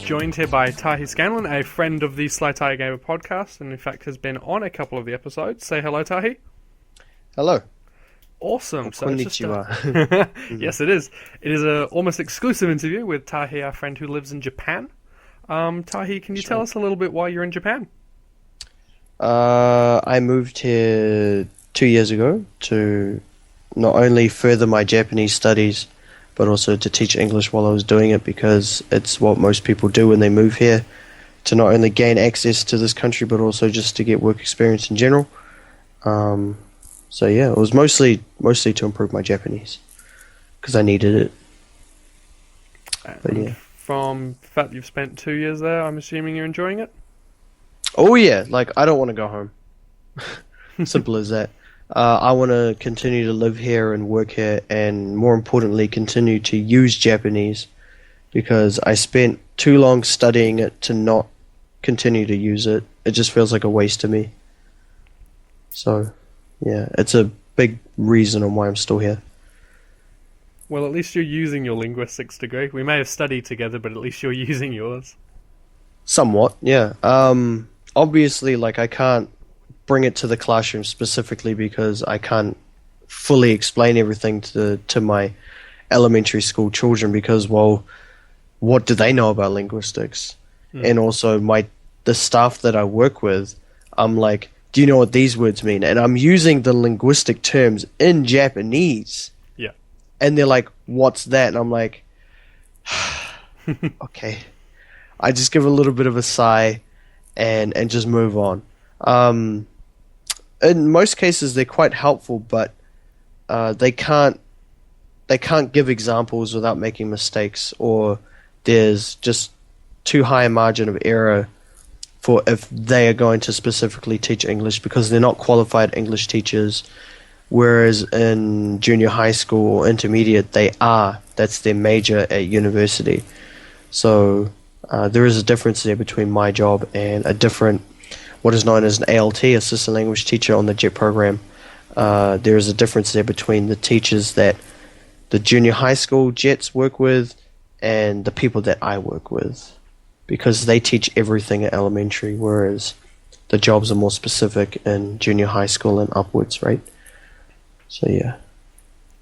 joined here by Tahi, a friend of the Sly Tiger Gamer podcast, and in fact has been on a couple of the episodes. Say hello, Tahi. Hello. Awesome. So it's just Konnichiwa. yes, it is. It is a almost exclusive interview with Tahi, our friend who lives in Japan. Tahi, can you tell us a little bit why you're in Japan? I moved here 2 years ago to not only further my Japanese studies, but also to teach English while I was doing it, because it's what most people do when they move here, to not only gain access to this country, but also just to get work experience in general. So yeah, it was mostly to improve my Japanese, because I needed it. But yeah. From the fact that you've spent 2 years there, I'm assuming you're enjoying it? Oh yeah, like I don't want to go home. Simple as that. I want to continue to live here and work here, and more importantly, continue to use Japanese, because I spent too long studying it to not continue to use it. It just feels like a waste to me. So, yeah, it's a big reason on why I'm still here. Well, at least you're using your linguistics degree. We may have studied together, but at least you're using yours. Somewhat, yeah. Obviously, like, I can't bring it to the classroom specifically because I can't fully explain everything to my elementary school children, because, well, what do they know about linguistics? And also the staff that I work with, I'm like, do you know what these words mean? And I'm using the linguistic terms in Japanese. Yeah. And they're like, what's that? And I'm like, okay. I just give a little bit of a sigh and just move on. In most cases, they're quite helpful, but they can't give examples without making mistakes, or there's just too high a margin of error for if they are going to specifically teach English, because they're not qualified English teachers, whereas in junior high school or intermediate, they are. That's their major at university. So there is a difference there between my job and a different, what is known as an ALT, assistant language teacher on the JET program. There is a difference there between the teachers that the junior high school JETs work with and the people that I work with, because they teach everything at elementary, whereas the jobs are more specific in junior high school and upwards, right? So yeah.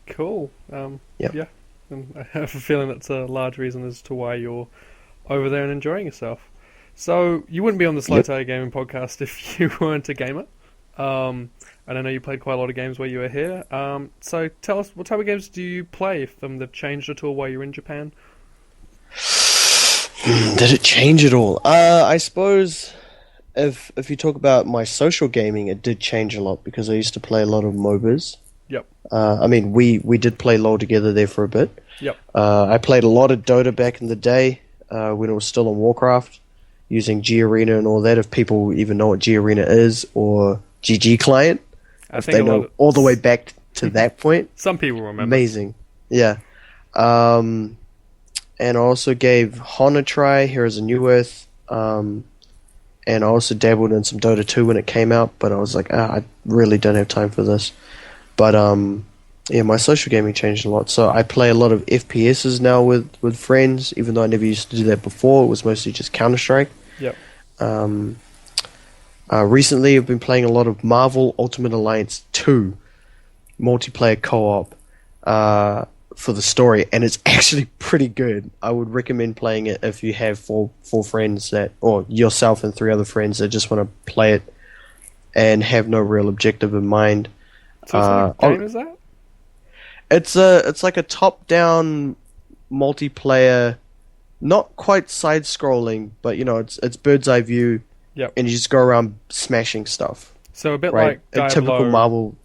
Cool. Yep. Yeah. And I have a feeling that's a large reason as to why you're over there and enjoying yourself. So you wouldn't be on the Sly Tiger Gaming podcast if you weren't a gamer. And I know you played quite a lot of games while you were here. So tell us, what type of games do you play, if they've changed at all while you're in Japan? Did it change at all? I suppose if you talk about my social gaming, it did change a lot, because I used to play a lot of MOBAs. Yep. I mean, we did play LoL together there for a bit. Yep. I played a lot of Dota back in the day, when it was still on Warcraft, using G Arena and all that, if people even know what G Arena is, or GG Client, if they know all the way back to that point. Some people remember. Amazing. Yeah. And I also gave Hon a try, Heroes of New Earth, and I also dabbled in some Dota 2 when it came out, but I was like, I really don't have time for this. But yeah, my social gaming changed a lot. So I play a lot of FPSs now with friends, even though I never used to do that before. It was mostly just Counter-Strike. Yep. Recently, I've been playing a lot of Marvel Ultimate Alliance 2 multiplayer co-op for the story, and it's actually pretty good. I would recommend playing it if you have four friends or yourself and 3 other friends that just want to play it and have no real objective in mind. So what kind of game is that? It's like a top-down multiplayer, not quite side-scrolling, but it's bird's eye view. Yep. And you just go around smashing stuff. So a bit right? like Diablo. A typical Marvel.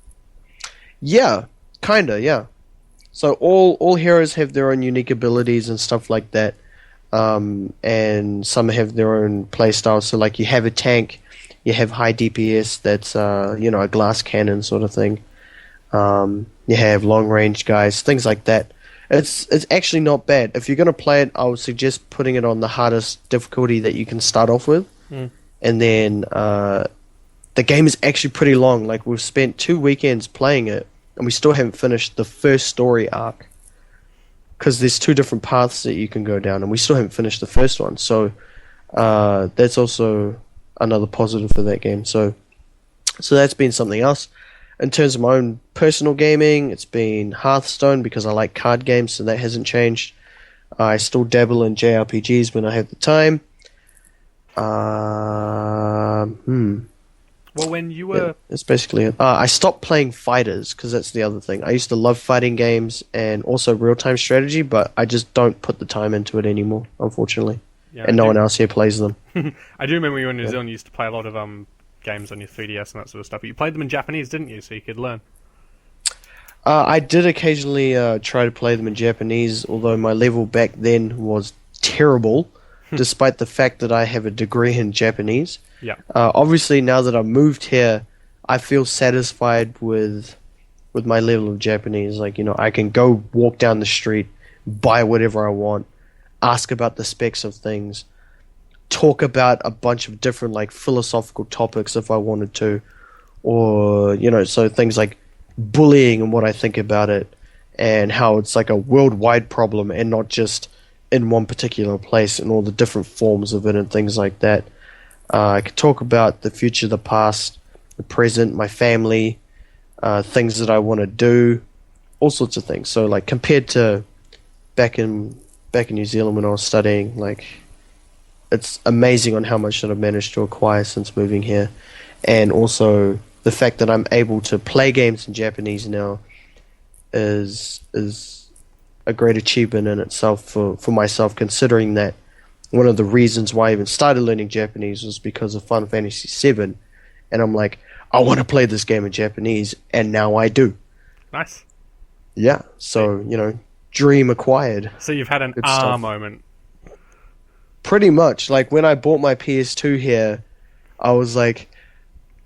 Yeah, kinda, yeah. So all heroes have their own unique abilities and stuff like that, and some have their own playstyle. So like you have a tank, you have high DPS, that's a glass cannon sort of thing. You have long range guys, things like that. It's actually not bad. If you're gonna play it, I would suggest putting it on the hardest difficulty that you can start off with, and then the game is actually pretty long. Like, we've spent 2 weekends playing it, and we still haven't finished the first story arc. because there's two different paths that you can go down, and we still haven't finished the first one. So that's also another positive for that game. So that's been something else. In terms of my own personal gaming, it's been Hearthstone because I like card games, so that hasn't changed. I still dabble in JRPGs when I have the time. Well, when you were... Yeah, that's basically it. I stopped playing fighters because that's the other thing. I used to love fighting games and also real-time strategy, but I just don't put the time into it anymore, unfortunately. Yeah, and no one else here plays them. I do remember when you were in New Zealand, you used to play a lot of games on your 3DS and that sort of stuff. But you played them in Japanese, didn't you? So you could learn. I did occasionally try to play them in Japanese, although my level back then was terrible, despite the fact that I have a degree in Japanese. Yeah. Obviously, now that I've moved here, I feel satisfied with my level of Japanese. Like, I can go walk down the street, buy whatever I want, ask about the specs of things, talk about a bunch of different like philosophical topics if I wanted to, or so things like bullying and what I think about it, and how it's like a worldwide problem and not just in one particular place, and all the different forms of it and things like that. I could talk about the future, the past, the present, my family, things that I want to do, all sorts of things. So like compared to back in New Zealand when I was studying, like it's amazing on how much that I've managed to acquire since moving here, and also the fact that I'm able to play games in Japanese now is a great achievement in itself for myself, considering that one of the reasons why I even started learning Japanese was because of Final Fantasy VII, and I'm like, I want to play this game in Japanese, and now I do. Nice. Yeah, so, dream acquired. So you've had an moment. Pretty much. Like, when I bought my PS2 here, I was like,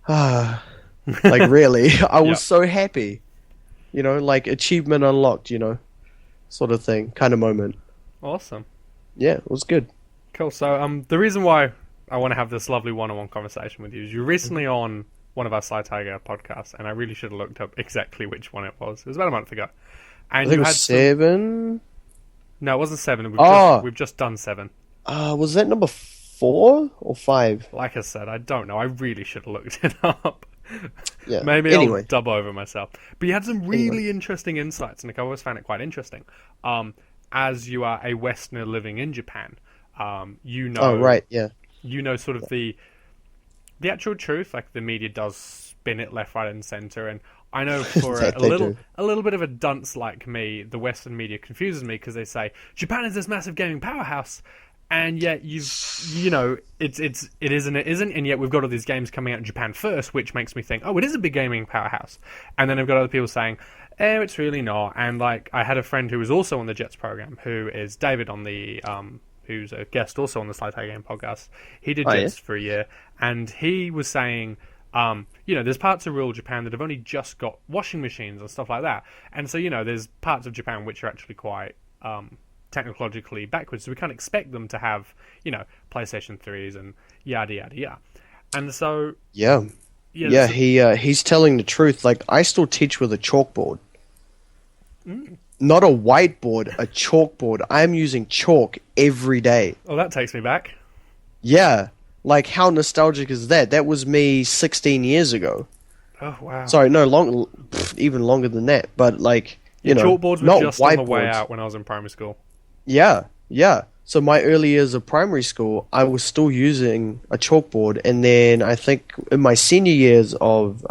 like, really? I was so happy. Like, achievement unlocked, sort of thing, kind of moment. Awesome. Yeah, it was good. Cool. So, the reason why I want to have this lovely one-on-one conversation with you is you're recently on one of our Sly Tiger podcasts, and I really should have looked up exactly which one it was. It was about a month ago. And I think it was 7. No, it wasn't 7. We've just done 7. Was that number 4 or 5? Like I said, I don't know. I really should have looked it up. Yeah. Maybe anyway. I'll dub over myself. But you had some really interesting insights, and I always found it quite interesting. As you are a Westerner living in Japan, Oh, right, yeah. Sort of the actual truth. Like the media does spin it left, right, and center, and I know for a little bit of a dunce like me, the Western media confuses me because they say Japan is this massive gaming powerhouse, and yet it isn't, and yet we've got all these games coming out in Japan first, which makes me think, oh, it is a big gaming powerhouse, and then I've got other people saying, it's really not. And like I had a friend who was also on the Jets program, who is David on the who's a guest also on the Sly Tiger Game podcast. He did Jets for a year, and he was saying, there's parts of rural Japan that have only just got washing machines and stuff like that. And so, there's parts of Japan which are actually quite technologically backwards. So we can't expect them to have, PlayStation 3s and yada, yada, yada. And so... Yeah, he's telling the truth. Like, I still teach with a chalkboard. Not a whiteboard, a chalkboard. I'm using chalk every day. Oh, that takes me back. Yeah. Like, how nostalgic is that? That was me 16 years ago. Oh, wow. Sorry, no, even longer than that. But, like, chalkboards were not just whiteboards. on the way out when I was in primary school. Yeah. So my early years of primary school, I was still using a chalkboard. And then I think in my senior years of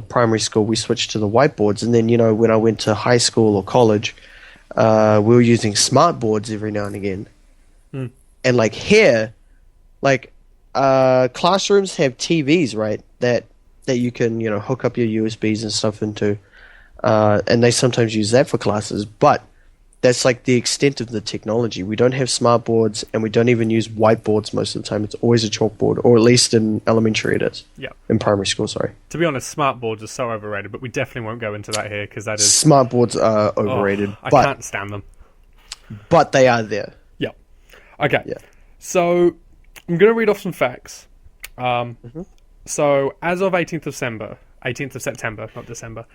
primary school, we switched to the whiteboards. And then, when I went to high school or college, we were using smart boards every now and again. And, like, here... Like, classrooms have TVs, right? That you can, hook up your USBs and stuff into, and they sometimes use that for classes. But that's like the extent of the technology. We don't have smart boards, and we don't even use whiteboards most of the time. It's always a chalkboard, or at least in elementary it is. Yeah. In primary school, sorry. To be honest, smart boards are so overrated, but we definitely won't go into that here because that is smart boards are overrated. I can't stand them. But they are there. Yeah. Okay. Yeah. So. I'm going to read off some facts. So, as of 18th of September, not December,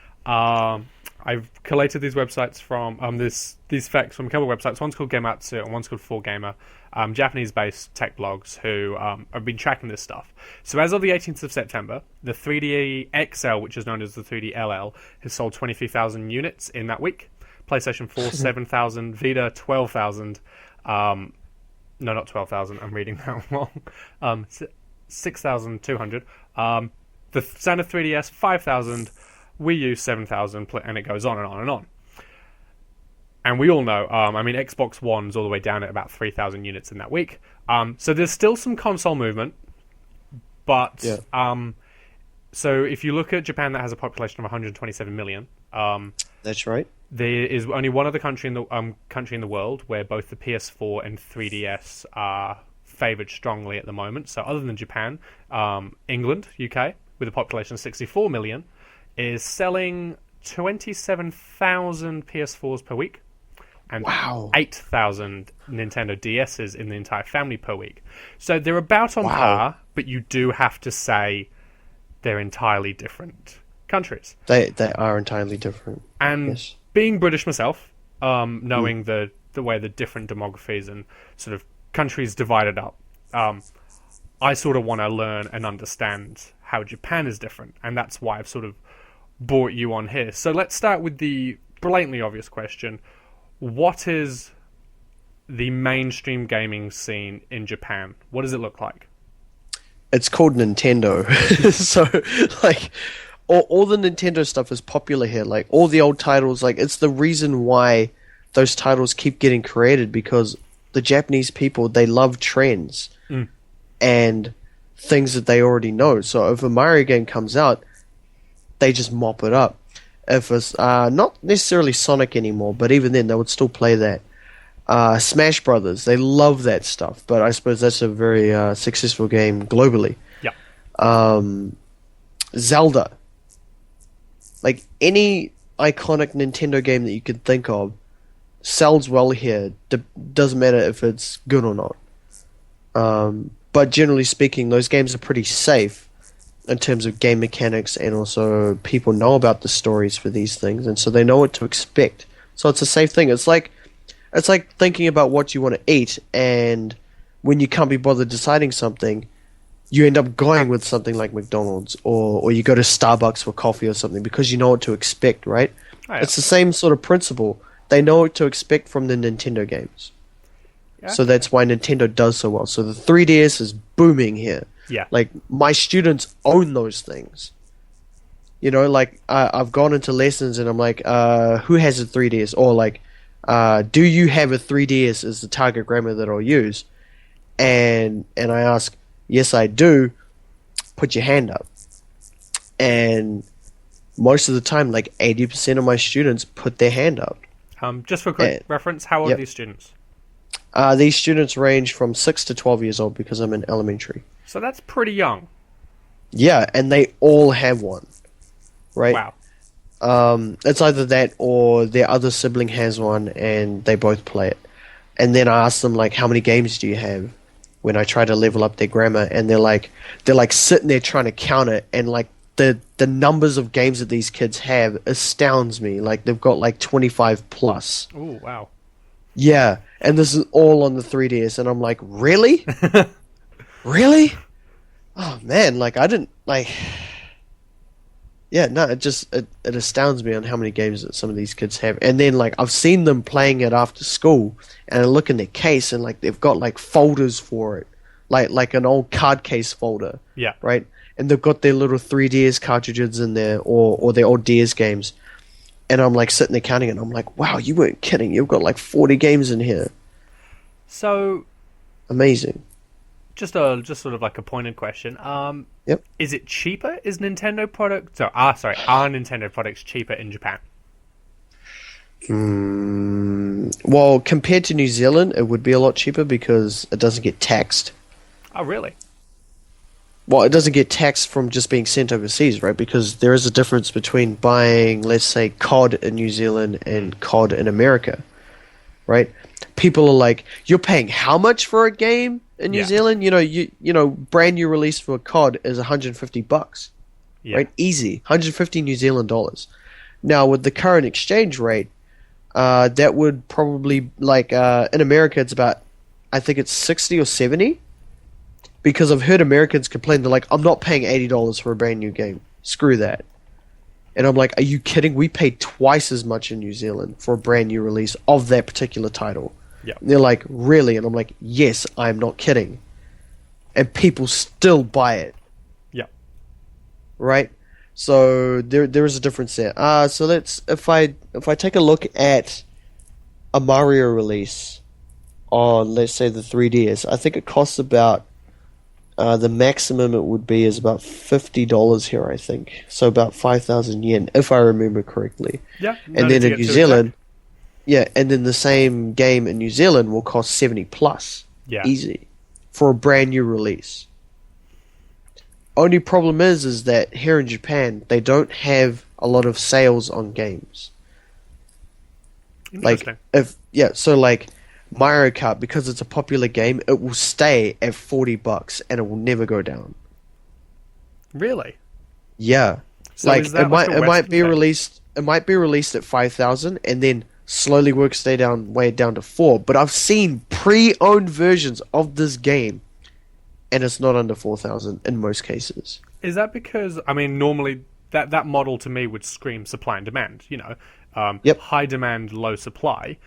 I've collated these websites from these facts from a couple of websites. One's called Gematsu and one's called 4Gamer, Japanese-based tech blogs who have been tracking this stuff. So as of the 18th of September, the 3D XL, which is known as the 3D LL, has sold 23,000 units in that week. PlayStation 4, 7,000. Vita, 12,000. No, not 12,000. I'm reading that wrong. 6,200. The standard 3DS, 5,000. Wii U, 7,000. And it goes on and on and on. And we all know, Xbox One's all the way down at about 3,000 units in that week. So there's still some console movement. But, so if you look at Japan, that has a population of 127 million. That's right. There is only one other country in the world where both the PS4 and 3DS are favoured strongly at the moment. So other than Japan, England, UK, with a population of 64 million, is selling 27,000 PS4s per week and 8,000 Nintendo DSs in the entire family per week. So they're about on par, but you do have to say they're entirely different countries. They are entirely different. And being British myself, knowing the way the different demographies and sort of countries divided up, I sort of want to learn and understand how Japan is different, and that's why I've sort of brought you on here. So let's start with the blatantly obvious question. What is the mainstream gaming scene in Japan? What does it look like? It's called Nintendo. So, like, all the Nintendo stuff is popular here. Like, all the old titles, like, it's the reason why those titles keep getting created, because the Japanese people, they love trends and things that they already know. So if a Mario game comes out, they just mop it up. If it's not necessarily Sonic anymore, but even then, they would still play that. Smash Brothers, they love that stuff, but I suppose that's a very successful game globally. Yeah. Zelda. Like, any iconic Nintendo game that you can think of sells well here. Doesn't matter if it's good or not. But generally speaking, those games are pretty safe in terms of game mechanics, and also people know about the stories for these things, and so they know what to expect. So it's a safe thing. It's like thinking about what you want to eat, and when you can't be bothered deciding something, you end up going with something like McDonald's, or you go to Starbucks for coffee or something, because you know what to expect, right? Oh, yeah. It's the same sort of principle. They know what to expect from the Nintendo games. Yeah. So that's why Nintendo does so well. So the 3DS is booming here. Yeah. Like, my students own those things. You know, like, I've gone into lessons and I'm like, who has a 3DS? Or like, do you have a 3DS is the target grammar that I'll use. And I ask, yes, I do. Put your hand up. And most of the time, like 80% of my students put their hand up. Just for quick reference, how old are these students? These students range from 6 to 12 years old, because I'm in elementary. So that's pretty young. Yeah, and they all have one, right? Wow. It's either that or their other sibling has one, and they both play it. And then I ask them, like, how many games do you have? When I try to level up their grammar, and they're like sitting there trying to count it, and like the numbers of games that these kids have astounds me. Like, they've got like 25 plus. Oh, wow. Yeah, and this is all on the 3DS, and I'm like, really? Really? Oh man, like, I didn't like. Yeah, no, it astounds me on how many games that some of these kids have. And then, like, I've seen them playing it after school, and I look in their case, and like they've got like folders for it, like an old card case folder. Yeah. Right. And they've got their little 3DS cartridges in there, or their old DS games. And I'm like sitting there counting it, and I'm like, wow, you weren't kidding. You've got like 40 games in here. So amazing. Just sort of like a pointed question. Yep. Is it cheaper? Are Nintendo products cheaper in Japan? Well, compared to New Zealand, it would be a lot cheaper because it doesn't get taxed. Oh, really? Well, it doesn't get taxed from just being sent overseas, right? Because there is a difference between buying, let's say, COD in New Zealand and COD in America, right? People are like, you're paying how much for a game in New Zealand? You know, brand new release for a COD is $150, right? Easy, 150 New Zealand dollars. Now, with the current exchange rate, that would probably, like, in America, it's about, I think it's 60 or 70. Because I've heard Americans complain, they're like, I'm not paying $80 for a brand new game. Screw that. And I'm like, are you kidding? We paid twice as much in New Zealand for a brand new release of that particular title. Yeah. And they're like, really? And I'm like, yes, I'm not kidding. And people still buy it. Yeah. Right? So there is a difference there. So let's if I take a look at a Mario release on, let's say, the 3DS, I think it costs about the maximum it would be is about $50 here, I think. So about 5,000 yen, if I remember correctly. Yeah. And then in New Zealand, and then the same game in New Zealand will cost 70 plus. Yeah. Easy. For a brand new release. Only problem is that here in Japan, they don't have a lot of sales on games. Interesting. So like Mario Kart, because it's a popular game, it will stay at $40 and it will never go down. Really? Yeah. So like is that it might be thing? released at 5,000 and then slowly work way down to 4. But I've seen pre-owned versions of this game and it's not under 4,000 in most cases. Is that because, I mean, normally that model to me would scream supply and demand, Yep. High demand, low supply.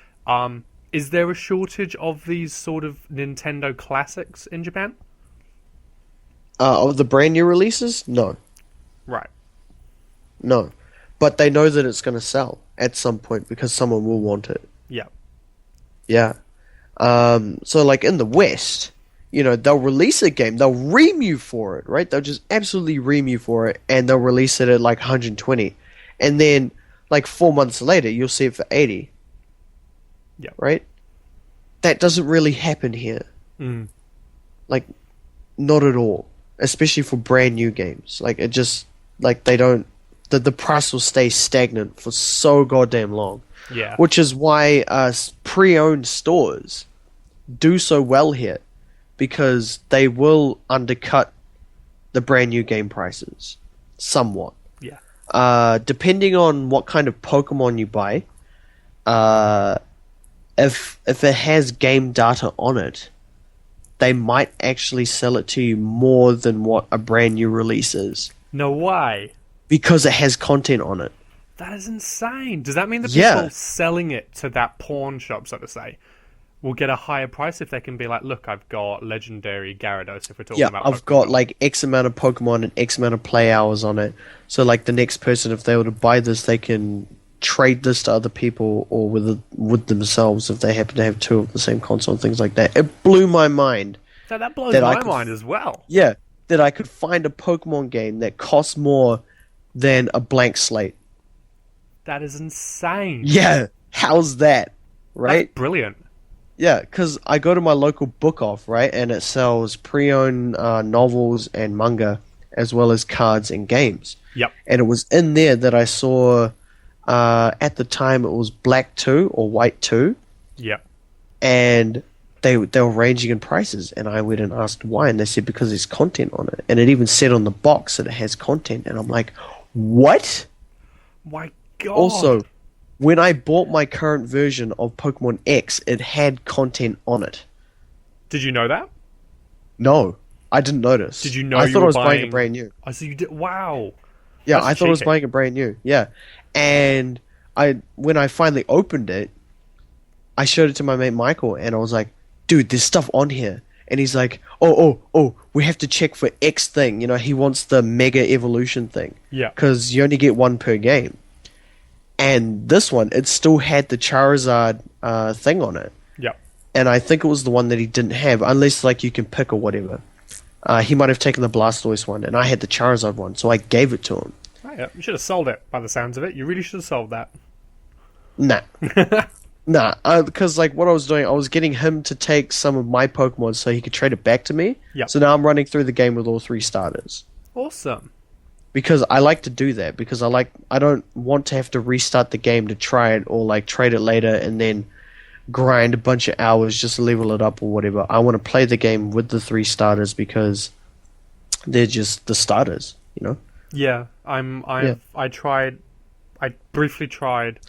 Is there a shortage of these sort of Nintendo classics in Japan? Of the brand new releases? No. Right. No. But they know that it's going to sell at some point because someone will want it. Yeah. Yeah. So like in the West, they'll release a game, they'll ream you for it, right? They'll just absolutely ream you for it, and they'll release it at like 120. And then like 4 months later, you'll see it for 80. Yeah. Right? That doesn't really happen here. Mm. Like, not at all. Especially for brand new games. Like, it just, like, they don't, the price will stay stagnant for so goddamn long. Yeah. Which is why pre-owned stores do so well here. Because they will undercut the brand new game prices. Somewhat. Yeah. Depending on what kind of Pokemon you buy, if it has game data on it, they might actually sell it to you more than what a brand new release is. No way. Because it has content on it. That is insane. Does that mean the Yeah. people selling it to that pawn shop, so to say, will get a higher price if they can be like, look, I've got legendary Gyarados, if we're talking about I've Pokemon. got like X amount of Pokemon and X amount of play hours on it. So like the next person, if they were to buy this, they can trade this to other people or with themselves if they happen to have two of the same console and things like that. It blew my mind. So that blows that I my could- mind as well. Yeah, that I could find a Pokemon game that costs more than a blank slate. That is insane. Yeah, how's that? Right? That's brilliant. Yeah, because I go to my local book off, right, and it sells pre-owned novels and manga, as well as cards and games. Yep. And it was in there that I saw, at the time, it was Black 2 or White 2, Yep. and they were ranging in prices. And I went and asked why, and they said because there's content on it. And it even said on the box that it has content. And I'm like, what? My God. Also, when I bought my current version of Pokemon X, it had content on it. Did you know that? No, I didn't notice. Did you know I you thought were I was buying buying it brand new. Oh, so you did. Wow. Yeah, That's I thought I was cheating. buying it brand new. Yeah, and when I finally opened it, I showed it to my mate Michael, and I was like, "Dude, there's stuff on here." And he's like, "Oh, we have to check for X thing." He wants the Mega Evolution thing. Yeah. Because you only get one per game. And this one, it still had the Charizard thing on it. Yep. And I think it was the one that he didn't have, unless like you can pick or whatever. He might have taken the Blastoise one, and I had the Charizard one, so I gave it to him. Oh, yeah. You should have sold it, by the sounds of it. You really should have sold that. Nah. Because like what I was doing, I was getting him to take some of my Pokemon so he could trade it back to me. Yep. So now I'm running through the game with all 3 starters. Awesome. Because I like to do that, because I don't want to have to restart the game to try it or like trade it later and then grind a bunch of hours just to level it up or whatever. I want to play the game with the 3 starters because they're just the starters, Yeah. I I briefly tried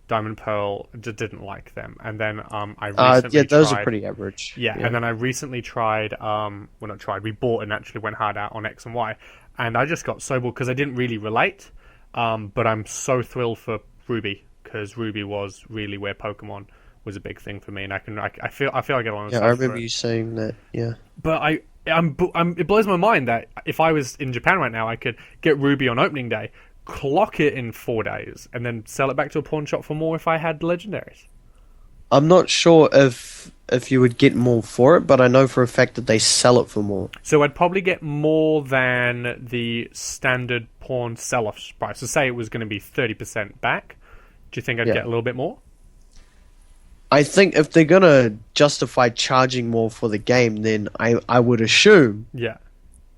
Diamond Pearl, just didn't like them, and then I recently yeah, those tried. are pretty average. Yeah, and then I recently tried. Well, not tried. We bought and actually went hard out on X and Y, and I just got so bored because I didn't really relate. But I'm so thrilled for Ruby because Ruby was really where Pokemon was a big thing for me, and I feel I get along. Yeah, I remember you saying that. Yeah, but it blows my mind that if I was in Japan right now, I could get Ruby on opening day, clock it in 4 days, and then sell it back to a pawn shop for more if I had legendaries. I'm not sure if you would get more for it, but I know for a fact that they sell it for more. So I'd probably get more than the standard pawn sell-off price. So say it was going to be 30% back. Do you think I'd get a little bit more? I think if they're gonna justify charging more for the game, then I would assume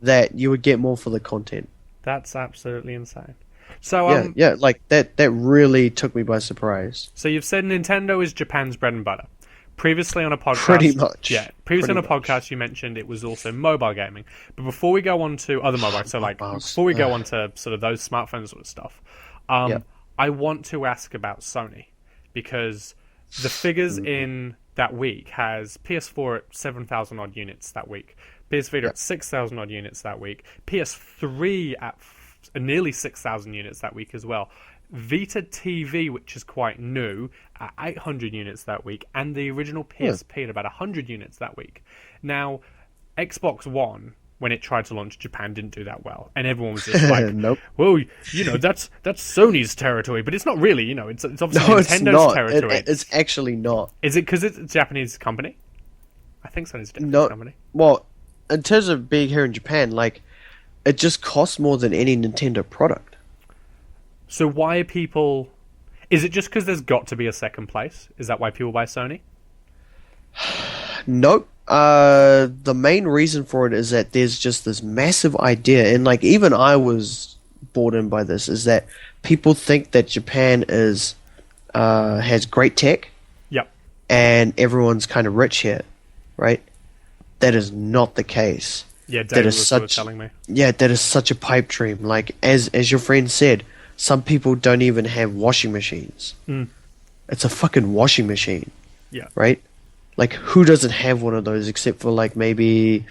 that you would get more for the content. That's absolutely insane. So like that really took me by surprise. So you've said Nintendo is Japan's bread and butter. Previously on a podcast, pretty much. Yeah, previously on a podcast, you mentioned it was also mobile gaming. But before we go on to other mobile, so like before we go on to sort of those smartphone sort of stuff, I want to ask about Sony because the figures in that week has PS4 at 7,000 odd units that week, PS Vita at 6,000 odd units that week, PS3 at nearly 6,000 units that week as well. Vita TV, which is quite new, at 800 units that week, and the original PSP at about 100 units that week. Now, Xbox One, when it tried to launch Japan, didn't do that well, and everyone was just like, nope. Well, that's Sony's territory, but it's not really, it's obviously Nintendo's territory. It's actually not. Is it because it's a Japanese company? I think Sony's a Japanese company. Well, in terms of being here in Japan, like, it just costs more than any Nintendo product. So why are people... Is it just because there's got to be a second place? Is that why people buy Sony? Nope. The main reason for it is that there's just this massive idea, and like even I was brought in by this, is that people think that Japan is has great tech. Yep. And everyone's kind of rich here, right? That is not the case. Yeah, David was telling me. Yeah, that is such a pipe dream. Like as your friend said, some people don't even have washing machines. It's a fucking washing machine. Yeah. Right? Like, who doesn't have one of those except for, like, maybe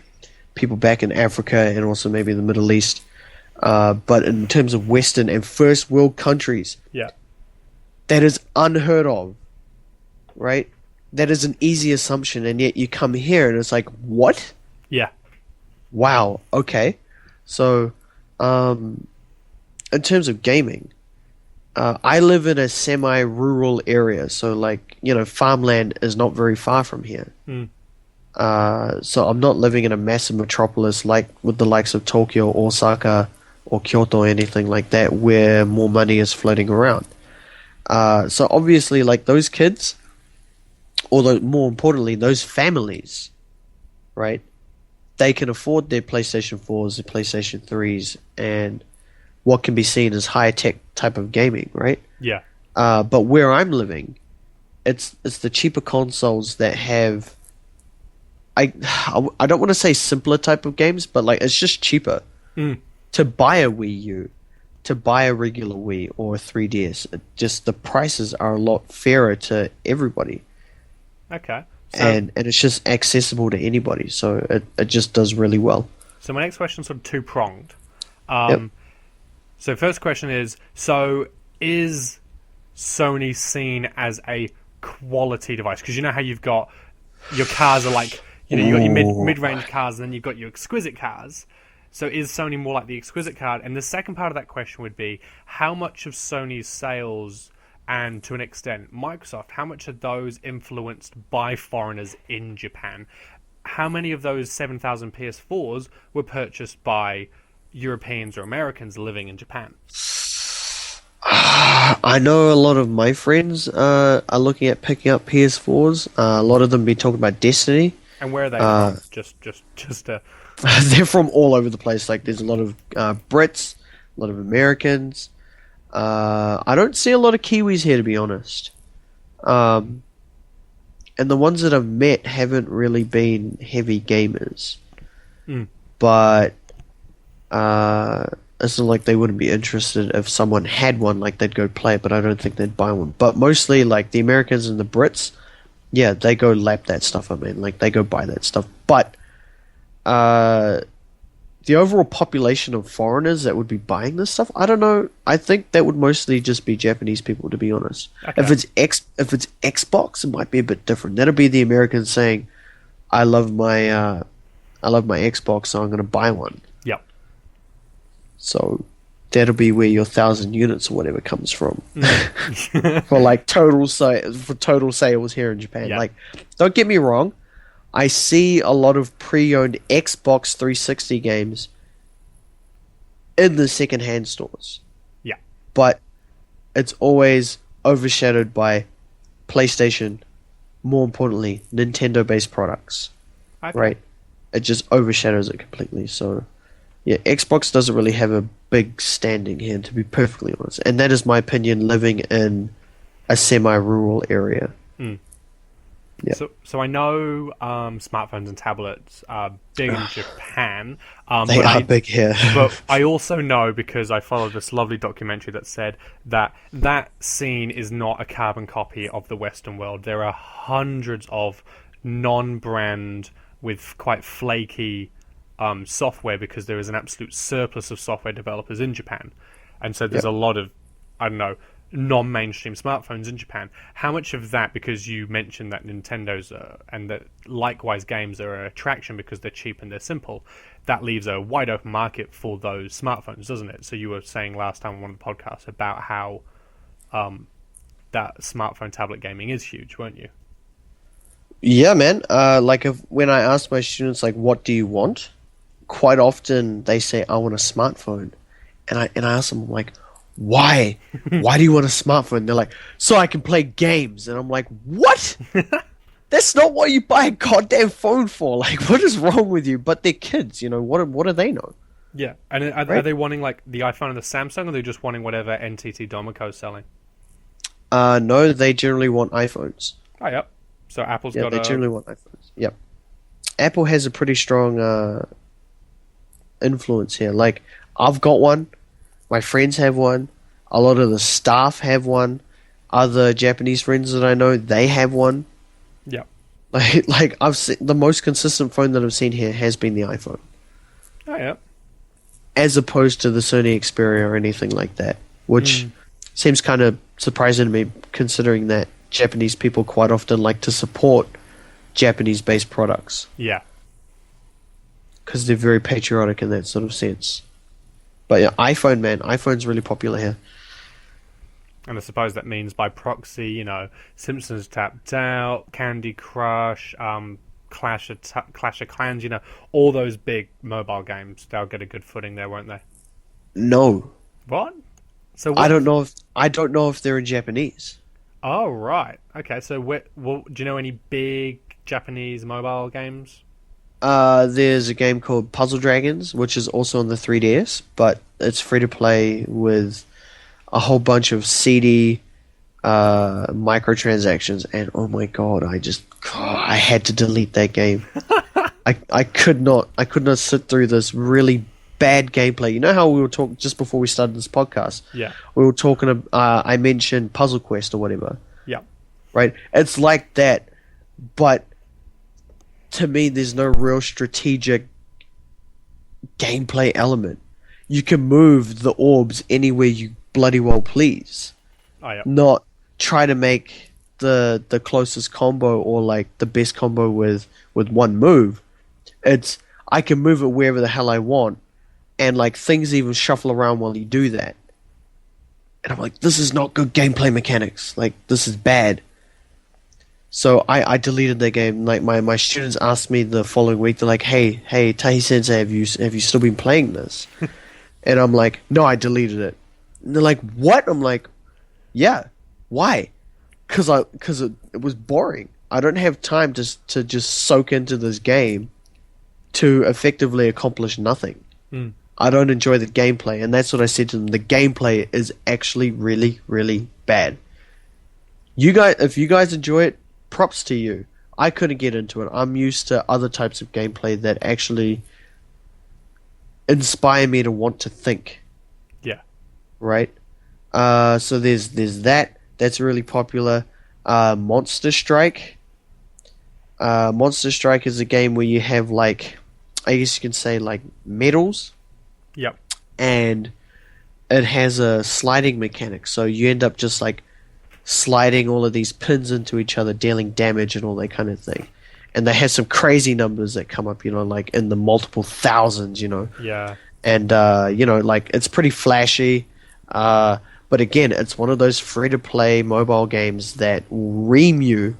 people back in Africa and also maybe the Middle East. But in terms of Western and first world countries, that is unheard of. Right? That is an easy assumption, and yet you come here and it's like, what? Yeah. Wow. Okay. So, in terms of gaming, I live in a semi-rural area, so like, farmland is not very far from here. So I'm not living in a massive metropolis like with the likes of Tokyo, Osaka, or Kyoto, or anything like that, where more money is floating around. So obviously, like those kids, or more importantly, those families, right? They can afford their PlayStation 4s, their PlayStation 3s, and what can be seen as high-tech type of gaming, right? Yeah. But where I'm living, it's the cheaper consoles that have... I don't want to say simpler type of games, but like it's just cheaper. To buy a Wii U, to buy a regular Wii or a 3DS, just the prices are a lot fairer to everybody. Okay. So, and it's just accessible to anybody, so it just does really well. So my next question is sort of two-pronged. Yep. So first question is Sony seen as a quality device? Because you know how you've got your cars are like, you've got your mid-range cars, and then you've got your exquisite cars. So is Sony more like the exquisite car? And the second part of that question would be, how much of Sony's sales, and to an extent Microsoft, how much are those influenced by foreigners in Japan? How many of those 7,000 PS4s were purchased by Europeans or Americans living in Japan? I know a lot of my friends are looking at picking up PS4s. A lot of them be talking about Destiny. And where are they from? Just they're from all over the place. Like, there's a lot of Brits, a lot of Americans. I don't see a lot of Kiwis here, to be honest. And the ones that I've met haven't really been heavy gamers. But it's not like they wouldn't be interested if someone had one, like they'd go play it, but I don't think they'd buy one. But mostly, like the Americans and the Brits, yeah, they go lap that stuff up, man. Like they go buy that stuff. But uh, the overall population of foreigners that would be buying this stuff, I don't know. I think that would mostly just be Japanese people, to be honest. Okay. If it's Xbox, it might be a bit different. That'll be the Americans saying, "I love my Xbox, so I'm going to buy one." Yep. So that'll be where your 1,000 units or whatever comes from Mm. for total sales here in Japan. Yeah. Like, don't get me wrong, I see a lot of pre-owned Xbox 360 games in the second-hand stores, Yeah. but it's always overshadowed by PlayStation. More importantly, Nintendo-based products. Okay. Right? It just overshadows it completely. So, yeah, Xbox doesn't really have a big standing here, to be perfectly honest. And that is my opinion, living in a semi-rural area. Mm. Yeah. So I know smartphones and tablets are big in Japan. They are big here. But I also know, because I followed this lovely documentary that said that that scene is not a carbon copy of the Western world. There are hundreds of non-brand with quite flaky software, because there is an absolute surplus of software developers in Japan. And so there's Yep. a lot of, I don't know, non-mainstream smartphones in Japan. How much of that, because you mentioned that Nintendo's and that likewise games are an attraction because they're cheap and they're simple, that leaves a wide open market for those smartphones, doesn't it? So you were saying last time on one of the podcasts about how that smartphone tablet gaming is huge, weren't you? Yeah, man. Like when I ask my students, like, what do you want? Quite often they say, I want a smartphone. And I ask them, like, why? Why do you want a smartphone? They're like, so I can play games. And I'm like, what? That's not what you buy a goddamn phone for. Like, what is wrong with you? But they're kids, you know. What do they know? Yeah. And are Right. they wanting like the iPhone and the Samsung, or are they just wanting whatever NTT Domoco is selling? No, they generally want iPhones. Oh, yep. So Apple's Yeah, got they a... generally want iPhones. Yep. Apple has a pretty strong influence here. Like, I've got one. My friends have one. A lot of the staff have one. Other Japanese friends that I know, they have one. Yeah. Like I've seen, the most consistent phone that I've seen here has been the iPhone, Oh, yeah. as opposed to the Sony Xperia or anything like that, which seems kind of surprising to me, considering that Japanese people quite often like to support Japanese-based products Yeah. because they're very patriotic in that sort of sense. But yeah, iPhone, man, iPhone's really popular here. And I suppose that means by proxy, you know, Simpsons Tapped Out, Candy Crush, Clash of Clans, you know, all those big mobile games, they'll get a good footing there, won't they? No, What? So I don't know if they're in Japanese. Oh, right. Okay, so do you know any big Japanese mobile games? There's a game called Puzzle Dragons, which is also on the 3DS, but it's free to play with a whole bunch of seedy microtransactions, and oh my god, I had to delete that game. I could not sit through this really bad gameplay. You know how we were talking just before we started this podcast? Yeah. We were talking. I mentioned Puzzle Quest or whatever. Yeah. Right? It's like that, but to me, there's no real strategic gameplay element. You can move the orbs anywhere you bloody well please. Oh, yeah. Not try to make the closest combo or like the best combo with one move. It's I can move it wherever the hell I want, and like things even shuffle around while you do that. And I'm like, this is not good gameplay mechanics. Like, this is bad. So I deleted that game. Like my students asked me the following week, they're like, hey Tahi Sensei, have you still been playing this? And I'm like, no, I deleted it. And they're like, what? I'm like, yeah. Why? Because it was boring. I don't have time to just soak into this game to effectively accomplish nothing. Mm. I don't enjoy the gameplay, and that's what I said to them. The gameplay is actually really, really bad. If you guys enjoy it, props to you. I couldn't get into it. I'm used to other types of gameplay that actually inspire me to want to think. right? So there's that. That's really popular. Monster Strike. Monster Strike is a game where you have like, I guess you can say like medals, Yep. and it has a sliding mechanic. So you end up just like sliding all of these pins into each other, dealing damage and all that kind of thing. And they have some crazy numbers that come up, like in the multiple thousands. Yeah. And like it's pretty flashy. But again, it's one of those free-to-play mobile games that will ream you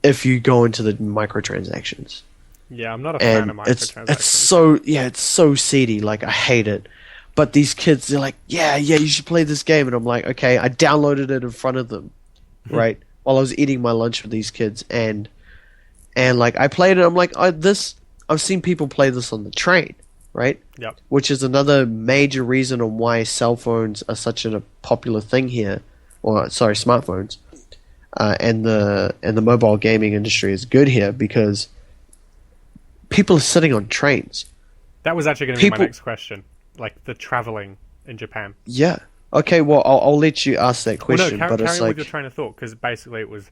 if you go into the microtransactions. Yeah, I'm not a fan And of it's microtransactions. so yeah, it's so seedy. Like I hate it. But these kids, they're like, yeah, you should play this game, and I'm like, okay. I downloaded it in front of them, right, while I was eating my lunch with these kids, and like I played it. I'm like, I've seen people play this on the train, right? Yep. Which is another major reason on why cell phones are such a popular thing here, or sorry, smartphones, and the mobile gaming industry is good here because people are sitting on trains. That was actually going to be my People, next question. Like the traveling in Japan. yeah. Okay, well, I'll let you ask that Well, no, question, but carry it's on with like, your train of thought, because basically it was.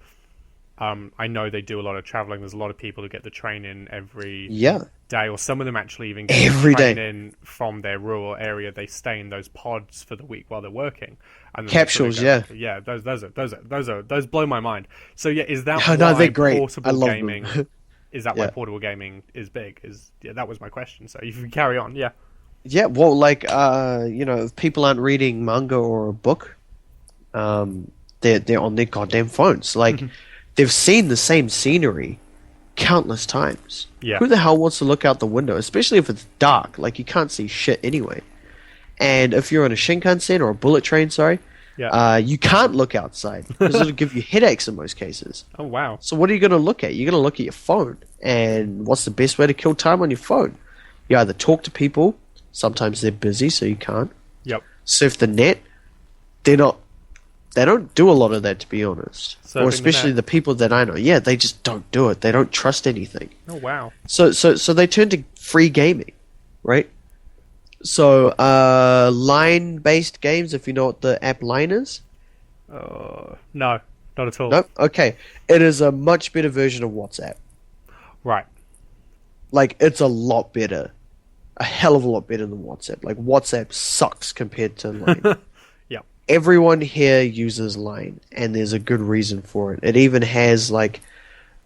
I know they do a lot of traveling. There's a lot of people who get the train in every yeah, day, or some of them actually even get every the train day. in from their rural area. They stay in those pods for the week while they're working, and then they sort of Capsules, go yeah. back. Yeah, those blow my mind. So yeah, is that Oh, no, they're why great. I portable love gaming? them. Is that why Yeah. portable gaming is big? That was my question. So if you carry on, yeah. Yeah, well, like, if people aren't reading manga or a book, they're on their goddamn phones. Like, they've seen the same scenery countless times. Yeah. Who the hell wants to look out the window, especially if it's dark? Like, you can't see shit anyway. And if you're on a Shinkansen or a bullet train, sorry, Yeah. you can't look outside because it'll give you headaches in most cases. Oh wow. So what are you going to look at? You're going to look at your phone. And what's the best way to kill time on your phone? You either talk to people. Sometimes they're busy, so you can't. Yep. Surf the net. They don't do a lot of that, to be honest. Surfing the Or especially net. the people that I know. Yeah, they just don't do it. They don't trust anything. Oh wow. So they turn to free gaming, right? So line-based games, if you know what the app Line is. No, not at all. Nope. Okay, it is a much better version of WhatsApp. Right. Like, it's a lot better. A hell of a lot better than WhatsApp. Like, WhatsApp sucks compared to Line. Yep. Everyone here uses Line, and there's a good reason for it. It even has, like,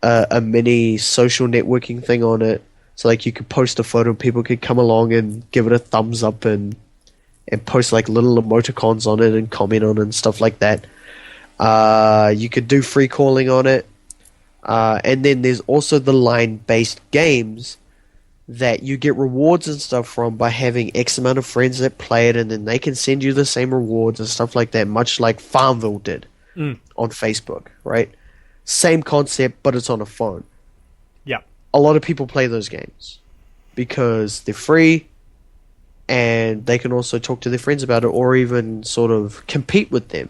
a mini social networking thing on it. So, like, you could post a photo, people could come along and give it a thumbs up and post, like, little emoticons on it and comment on it and stuff like that. You could do free calling on it. And then there's also the Line-based games that you get rewards and stuff from by having X amount of friends that play it, and then they can send you the same rewards and stuff like that, much like Farmville did on Facebook, right? Same concept, but it's on a phone. Yep. A lot of people play those games because they're free, and they can also talk to their friends about it or even sort of compete with them.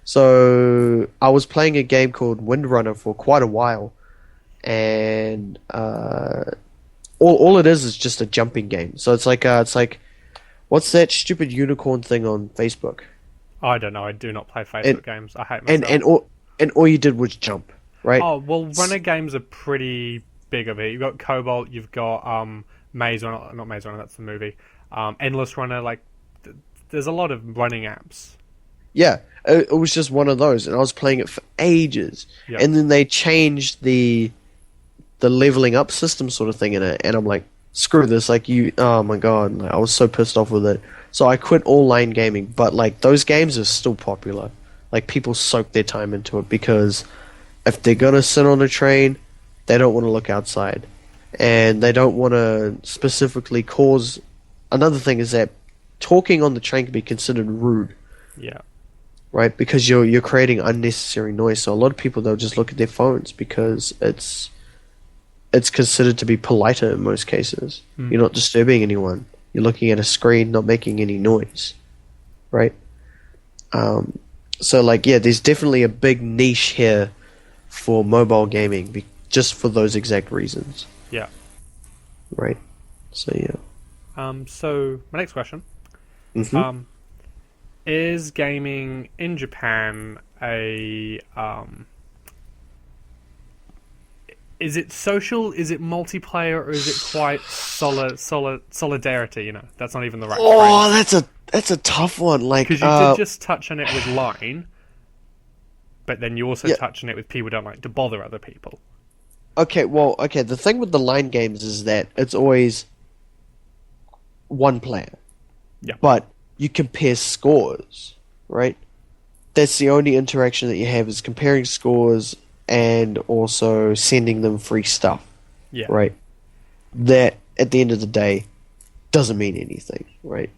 So I was playing a game called Windrunner for quite a while, and all it is just a jumping game. So it's like what's that stupid unicorn thing on Facebook? I don't know. I do not play Facebook games. I hate myself. And all you did was jump, right? Oh well, runner games are pretty big of it. You've got Cobalt. You've got Maze Runner. Not Maze Runner. That's the movie. Endless Runner. Like, there's a lot of running apps. Yeah, it was just one of those, and I was playing it for ages. Yep. And then they changed the leveling up system sort of thing in it, and I'm like, screw this, like, oh my god, like, I was so pissed off with it. So I quit online gaming, but like, those games are still popular. Like, people soak their time into it because if they're gonna sit on a train, they don't want to look outside. And they don't want to specifically cause... Another thing is that talking on the train can be considered rude. Yeah. Right, because you're creating unnecessary noise. So a lot of people, they'll just look at their phones because it's considered to be politer in most cases. You're not disturbing anyone. You're looking at a screen, not making any noise, right? So like, yeah, there's definitely a big niche here for mobile gaming, just for those exact reasons, Yeah. right? So yeah. So my next question. Mhm. is gaming in Japan a is it social? Is it multiplayer? Or is it quite solidarity? You know, that's not even the right phrase. That's a tough one. Like, Because you did just touch on it with line, but then you also yeah. touch on it with people who don't like to bother other people. Okay, well, okay. The thing with the line games is that it's always one player, Yeah. but you compare scores, right? That's the only interaction that you have is comparing scores and also sending them free stuff, Yeah. right? That at the end of the day doesn't mean anything, right?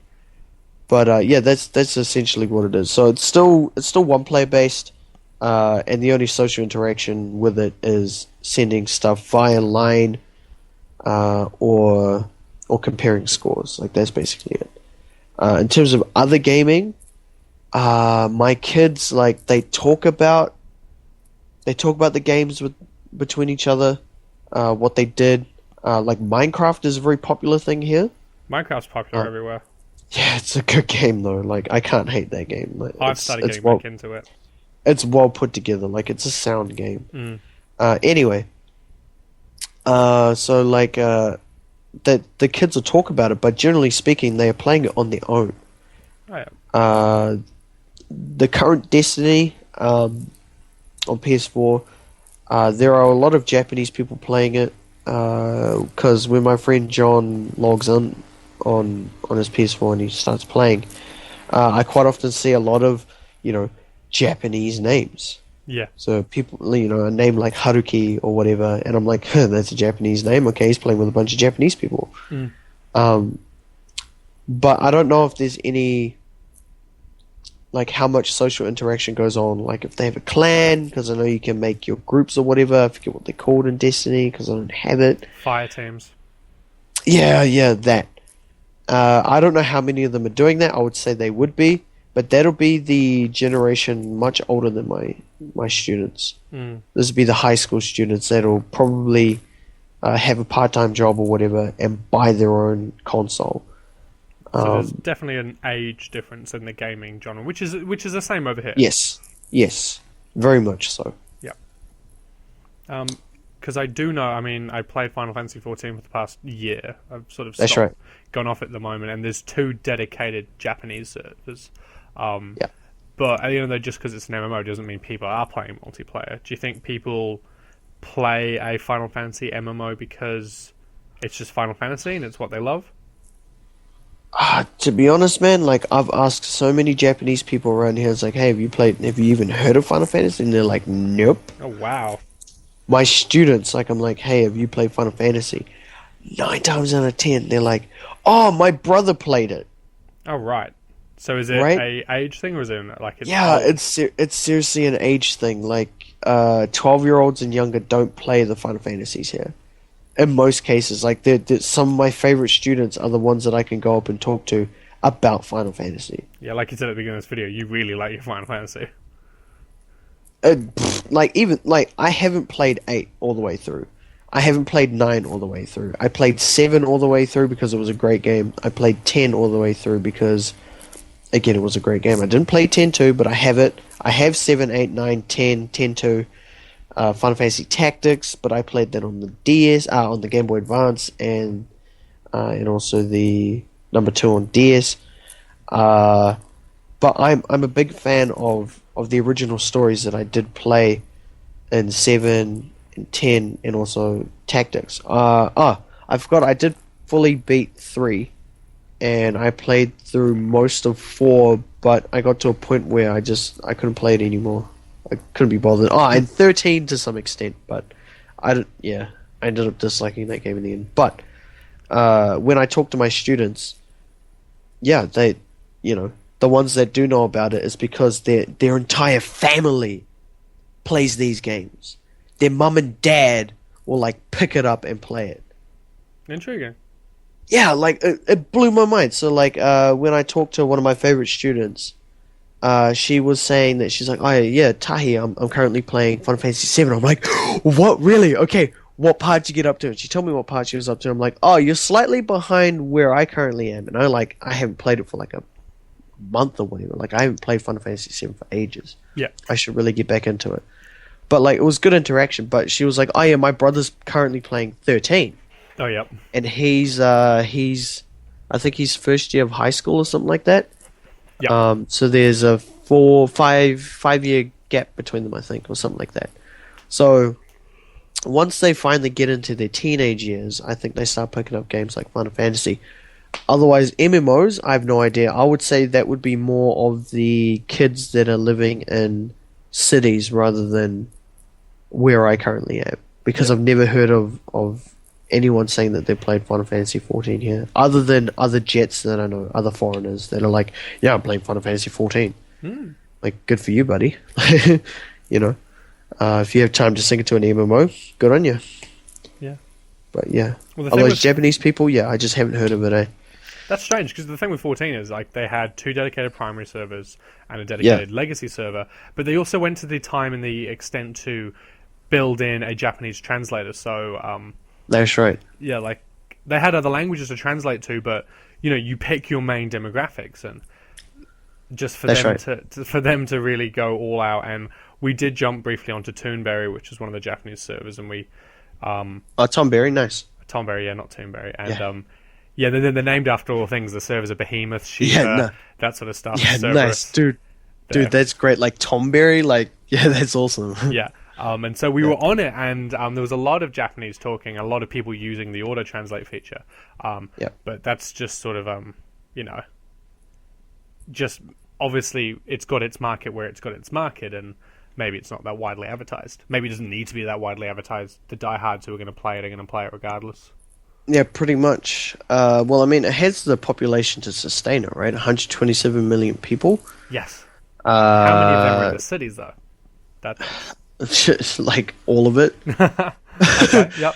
But yeah, that's essentially what it is. So it's still one player based, and the only social interaction with it is sending stuff via line, or comparing scores. Like that's basically it. In terms of other gaming, my kids like they talk about the games between each other, what they did. Like Minecraft is a very popular thing here. Minecraft's popular everywhere. Yeah, it's a good game though. Like I can't hate that game. Like, I've started getting back into it. It's well put together. Like it's a sound game. Anyway, so like that the kids will talk about it, but generally speaking, they are playing it on their own. Oh, yeah. The current Destiny on PS4, there are a lot of Japanese people playing it because when my friend John logs on his PS4 and he starts playing, I quite often see a lot of Japanese names. Yeah. So people, a name like Haruki or whatever, and I'm like, that's a Japanese name. Okay, he's playing with a bunch of Japanese people. But I don't know if there's any, like, how much social interaction goes on. Like, if they have a clan, because I know you can make your groups or whatever. I forget what they're called in Destiny, because I don't have it. Fire teams. Yeah, that. I don't know how many of them are doing that. I would say they would be, but that'll be the generation much older than my students. This would be the high school students that'll probably have a part-time job or whatever and buy their own console. So there's definitely an age difference in the gaming genre, which is the same over here. Yes, very much so. Yeah. Because I do know, I mean, I played Final Fantasy XIV for the past year. I've sort of That's right. gone off at the moment, and there's 2 dedicated Japanese servers. Yeah. But at the end of the day, just because it's an MMO doesn't mean people are playing multiplayer. Do you think people play a Final Fantasy MMO because it's just Final Fantasy and it's what they love? To be honest, man, like I've asked so many Japanese people around here. It's like, hey, have you even heard of Final Fantasy? And they're like, nope. Oh wow. My students, like, I'm like, hey, have you played Final Fantasy? 9 times out of 10, they're like, oh, my brother played it. Oh right. So is it a age thing or is it like it's seriously an age thing. Like 12-year-olds and younger don't play the Final Fantasies here. In most cases, like some of my favorite students are the ones that I can go up and talk to about Final Fantasy. Yeah, like you said at the beginning of this video, you really like your Final Fantasy. I haven't played 8 all the way through. I haven't played 9 all the way through. I played 7 all the way through because it was a great game. I played 10 all the way through because, again, it was a great game. I didn't play 10-2, but I have it. I have 7, 8, 9, 10, 10-2. Final Fantasy Tactics, but I played that on the DS, on the Game Boy Advance, and also the number 2 on DS. But I'm a big fan of the original stories that I did play in 7 and 10, and also Tactics. I forgot I did fully beat 3, and I played through most of 4, but I got to a point where I couldn't play it anymore. I couldn't be bothered. And 13 to some extent, but I ended up disliking that game in the end. But when I talk to my students, they, the ones that do know about it is because their entire family plays these games. Their mum and dad will like pick it up and play it. Intriguing. Yeah, like it blew my mind. So like when I talked to one of my favorite students, she was saying that she's like, oh yeah, Tahi, I'm currently playing Final Fantasy VII. I'm like, what, really? Okay, what part did you get up to? And she told me what part she was up to. I'm like, oh, you're slightly behind where I currently am, and I haven't played it for like a month or whatever. Like I haven't played Final Fantasy 7 for ages. Yeah. I should really get back into it. But like it was good interaction. But she was like, "Oh yeah, my brother's currently playing 13, Oh, yep. and he's I think he's first year of high school or something like that. Yep. So there's a 5 year gap between them, I think, or something like that. So once they finally get into their teenage years, I think they start picking up games like Final Fantasy. Otherwise, MMOs, I have no idea. I would say that would be more of the kids that are living in cities rather than where I currently am. Because I've never heard of anyone saying that they played Final Fantasy 14 here, other than other Jets that I know, other foreigners that are like, yeah, I'm playing Final Fantasy 14. Like, good for you, buddy. You know, if you have time to sink into an MMO, good on you. Yeah. But yeah, Well, the all thing those with- Japanese people, yeah, I just haven't heard of it. That's strange, because the thing with 14 is, like, they had 2 dedicated primary servers and a dedicated legacy server, but they also went to the time and the extent to build in a Japanese translator, so, That's right. yeah, like, they had other languages to translate to, but, you know, you pick your main demographics, and just for That's them right. for them to really go all out, and we did jump briefly onto Toonberry, which is one of the Japanese servers, and we, Oh, Tom Berry, nice. Tomberry, yeah, not Toonberry, and, Yeah. yeah, they're named after all things. The servers are Behemoth, Shiva, no. that sort of stuff. Yeah, Cerberus. nice, dude. There. Dude, that's great. Like Tom Berry, like yeah, that's awesome. Yeah. And so we were on it, and there was a lot of Japanese talking, a lot of people using the auto translate feature. Yeah. But that's just sort of, you know, just obviously it's got its market where it's got its market, and maybe it's not that widely advertised. Maybe it doesn't need to be that widely advertised. The diehards who are going to play it are going to play it regardless. Yeah, pretty much. Well, I mean, it has the population to sustain it, right? 127 million people. Yes. How many of them are in Uh, the cities, though? That. like all of it. Okay, yep.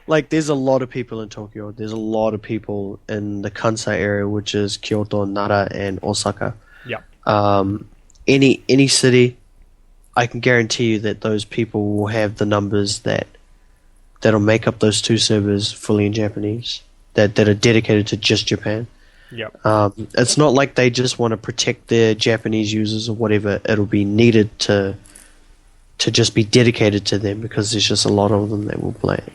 Like there's a lot of people in Tokyo. There's a lot of people in the Kansai area, which is Kyoto, Nara, and Osaka. Yep. Any city, I can guarantee you that those people will have the numbers that'll make up those 2 servers fully in Japanese that are dedicated to just Japan. Yep. It's not like they just want to protect their Japanese users or whatever. It'll be needed to just be dedicated to them because there's just a lot of them that will play it.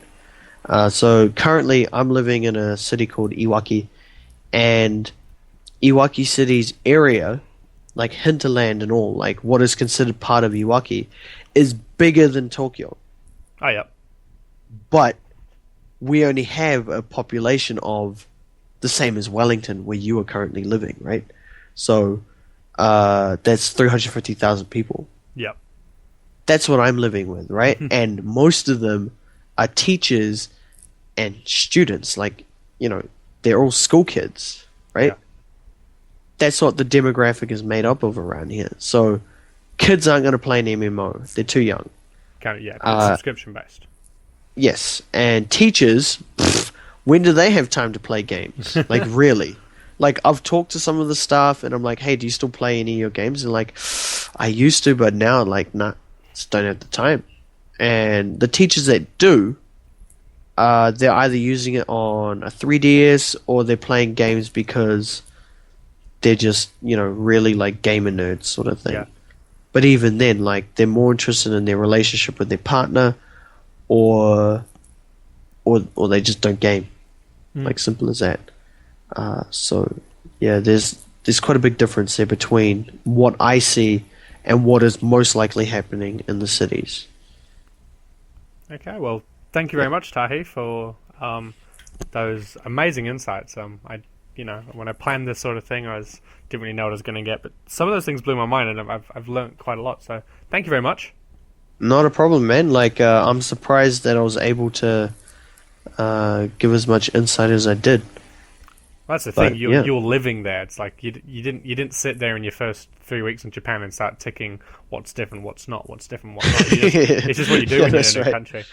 So currently I'm living in a city called Iwaki, and Iwaki City's area, like hinterland and all, like what is considered part of Iwaki, is bigger than Tokyo. Oh, yep. But we only have a population of the same as Wellington, where you are currently living, right? So that's 350,000 people. Yep. That's what I'm living with, right? And most of them are teachers and students. Like, you know, they're all school kids, right? Yeah. That's what the demographic is made up of around here. So kids aren't going to play an MMO. They're too young. Kind of, yeah. It's subscription based. Yes, and teachers, when do they have time to play games? Like, really? Like, I've talked to some of the staff, and I'm like, hey, do you still play any of your games? And like, I used to, but now, like, nah, just don't have the time. And the teachers that do, they're either using it on a 3DS, or they're playing games because they're just, you know, really, like, gamer nerds sort of thing. Yeah. But even then, like, they're more interested in their relationship with their partner, or they just don't game. Like, simple as that. So yeah, there's quite a big difference there between what I see and what is most likely happening in the cities. Okay, well, thank you very much, Tahi, for those amazing insights. You know, when I planned this sort of thing, didn't really know what I was going to get, but some of those things blew my mind, and I've learned quite a lot. So thank you very much. Not a problem, man. Like, I'm surprised that I was able to give as much insight as I did. Well, that's the But, thing. yeah. You're living there. It's like you didn't sit there in your first 3 weeks in Japan and start ticking what's different, what's not, what's different, what's not. It's just what you do Yeah, when you're that's in a right. country.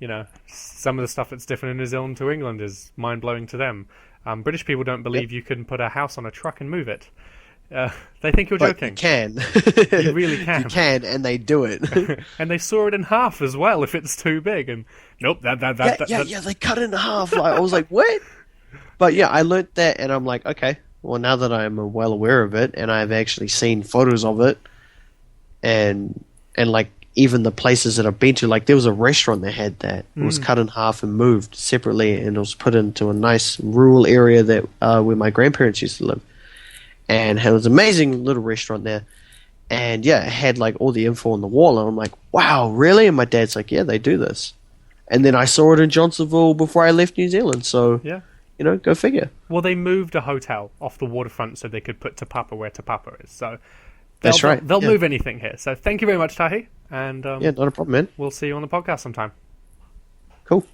You know, some of the stuff that's different in New Zealand to England is mind blowing to them. British people don't believe you can put a house on a truck and move it. They think you're But joking. you can. You really can. You can, and they do it. And they saw it in half as well if it's too big. And nope, that yeah, they cut it in half. Like, I was like, what? But yeah, I learnt that, and I'm like, okay, Well, now that I'm well aware of it, and I've actually seen photos of it, and like even the places that I've been to, like there was a restaurant that had that. It was cut in half and moved separately, and it was put into a nice rural area that where my grandparents used to live, and it was an amazing little restaurant there. And yeah, it had like all the info on the wall, and I'm like, wow, really? And my dad's like, yeah, they do this. And then I saw it in Johnsonville before I left New Zealand, so Yeah. go figure. Well, they moved a hotel off the waterfront so they could put Te Papa where Te Papa is. So That's right. They'll Yeah. move anything here. So thank you very much, Tahi, and Yeah, not a problem, man. we'll see you on the podcast sometime. Cool.